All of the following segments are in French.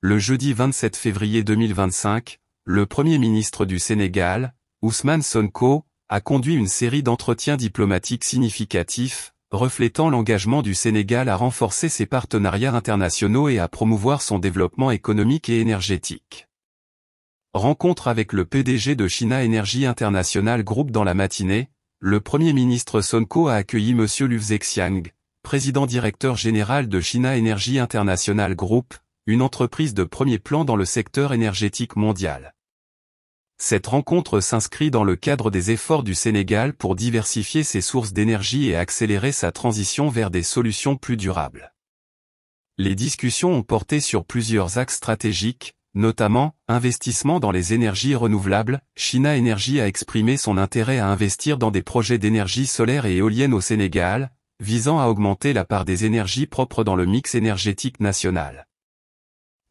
le jeudi 27 février 2025, le Premier ministre du Sénégal, Ousmane Sonko, a conduit une série d'entretiens diplomatiques significatifs, reflétant l'engagement du Sénégal à renforcer ses partenariats internationaux et à promouvoir son développement économique et énergétique. Rencontre avec le PDG de China Energy International Group dans la matinée, le Premier ministre Sonko a accueilli M. Liu Zhexiang, président directeur général de China Energy International Group, une entreprise de premier plan dans le secteur énergétique mondial. Cette rencontre s'inscrit dans le cadre des efforts du Sénégal pour diversifier ses sources d'énergie et accélérer sa transition vers des solutions plus durables. Les discussions ont porté sur plusieurs axes stratégiques, notamment, investissement dans les énergies renouvelables. China Energy a exprimé son intérêt à investir dans des projets d'énergie solaire et éolienne au Sénégal, visant à augmenter la part des énergies propres dans le mix énergétique national.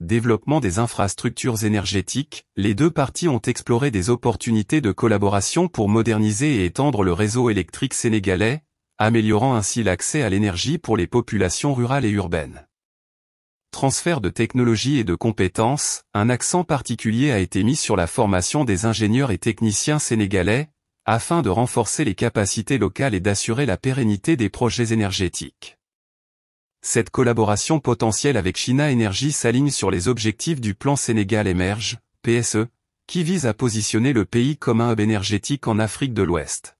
Développement des infrastructures énergétiques, les deux parties ont exploré des opportunités de collaboration pour moderniser et étendre le réseau électrique sénégalais, améliorant ainsi l'accès à l'énergie pour les populations rurales et urbaines. Transfert de technologies et de compétences, un accent particulier a été mis sur la formation des ingénieurs et techniciens sénégalais, afin de renforcer les capacités locales et d'assurer la pérennité des projets énergétiques. Cette collaboration potentielle avec China Energy s'aligne sur les objectifs du plan Sénégal Émerge, PSE, qui vise à positionner le pays comme un hub énergétique en Afrique de l'Ouest.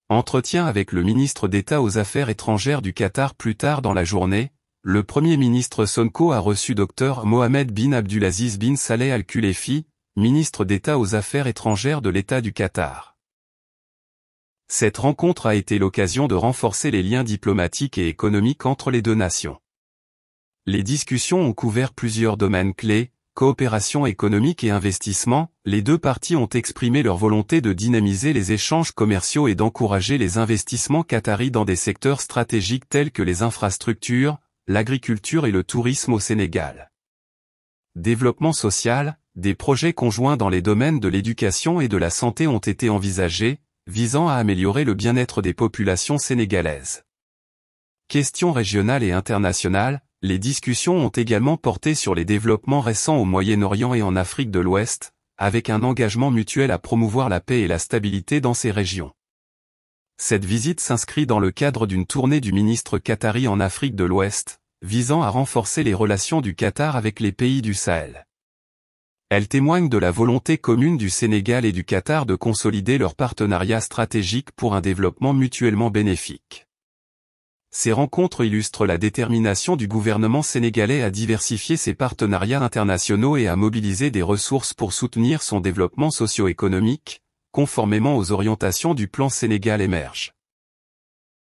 Entretien avec le ministre d'État aux Affaires étrangères du Qatar plus tard dans la journée, le Premier ministre Sonko a reçu Dr Mohamed bin Abdulaziz bin Saleh Al Khulaifi, ministre d'État aux Affaires étrangères de l'État du Qatar. Cette rencontre a été l'occasion de renforcer les liens diplomatiques et économiques entre les deux nations. Les discussions ont couvert plusieurs domaines clés, coopération économique et investissement. Les deux parties ont exprimé leur volonté de dynamiser les échanges commerciaux et d'encourager les investissements qataris dans des secteurs stratégiques tels que les infrastructures, l'agriculture et le tourisme au Sénégal. Développement social, des projets conjoints dans les domaines de l'éducation et de la santé ont été envisagés, visant à améliorer le bien-être des populations sénégalaises. Questions régionales et internationales, les discussions ont également porté sur les développements récents au Moyen-Orient et en Afrique de l'Ouest, avec un engagement mutuel à promouvoir la paix et la stabilité dans ces régions. Cette visite s'inscrit dans le cadre d'une tournée du ministre qatari en Afrique de l'Ouest, visant à renforcer les relations du Qatar avec les pays du Sahel. Elle témoigne de la volonté commune du Sénégal et du Qatar de consolider leur partenariat stratégique pour un développement mutuellement bénéfique. Ces rencontres illustrent la détermination du gouvernement sénégalais à diversifier ses partenariats internationaux et à mobiliser des ressources pour soutenir son développement socio-économique, conformément aux orientations du plan Sénégal Émerge.